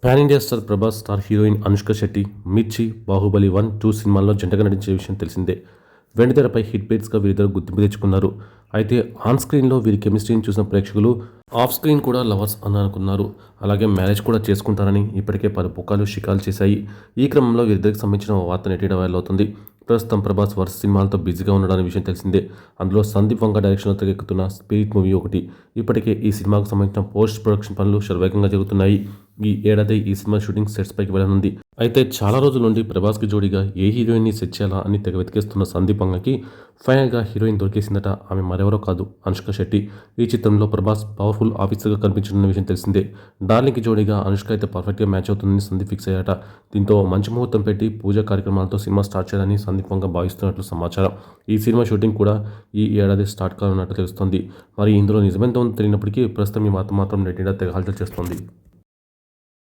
Pan India star Prabhas, star heroine Anushka Shetty 'మిర్చి', 'బాహుబలి 1, 2' సినిమాల్లో జంటగా నటించిన విషయం తెలిసిందే. వెండితెరపై హిట్ పేర్స్గా వీరిద్దరు గుర్తింపు తెచ్చుకున్నారు. అయితే ఆన్ స్క్రీన్లో వీరి కెమిస్ట్రీని చూసిన ప్రేక్షకులు ఆఫ్ స్క్రీన్ కూడా లవర్స్ అని అనుకున్నారు. అలాగే మ్యారేజ్ కూడా చేసుకుంటారని ఇప్పటికే పలు పుకార్లు షికారు చేశాయి. ఈ క్రమంలో వీరిద్దరికి సంబంధించిన ఓ వార్త నెట్టిన వైరల్ అవుతుంది. ప్రస్తుతం ప్రభాస్ వరుస సినిమాలతో బిజీగా ఉన్నాడనే విషయం తెలిసిందే. అందులో సందీప్ వంగ డైరెక్షన్లో తెరకెక్కుతున్న 'స్పిరిట్' మూవీ ఒకటి. ఇప్పటికే ఈ సినిమాకు సంబంధించిన పోస్ట్ ప్రొడక్షన్ పనులు శరవేగంగా జరుగుతున్నాయి. ఈ ఏడాది ఈ సినిమా షూటింగ్ సెట్స్ పైకి వెళ్ళనుంది. అయితే చాలా రోజుల నుండి ప్రభాస్కి జోడీగా ఏ హీరోయిన్ని సెట్ చేయాలా అని తెగ వెతికేస్తున్న సందీప్ వంగకి ఫైనల్గా హీరోయిన్ దొరికేసిందట. ఆమె మరెవరో కాదు, అనుష్క శెట్టి. ఈ చిత్రంలో ప్రభాస్ పవర్ఫుల్ ఆఫీసర్గా కనిపించనున్న విషయం తెలిసిందే. డార్లింగ్కి జోడీగా అనుష్క అయితే పర్ఫెక్ట్గా మ్యాచ్ అవుతుందని సందీప్ ఫిక్స్ అయ్యాట. దీంతో మంచి ముహూర్తం పెట్టి పూజా కార్యక్రమాలతో సినిమా స్టార్ట్ చేయాలని సందీప్ వంగ భావిస్తున్నట్లు సమాచారం. ఈ సినిమా షూటింగ్ కూడా ఈ ఏడాది స్టార్ట్ కానున్నట్లు తెలుస్తోంది. మరి ఇందులో నిజమెంత ఉందో తెలియనప్పటికీ ప్రస్తుతం ఈ వార్త మాత్రం నెట్టింట తెగ హల్చల్ చేస్తోంది.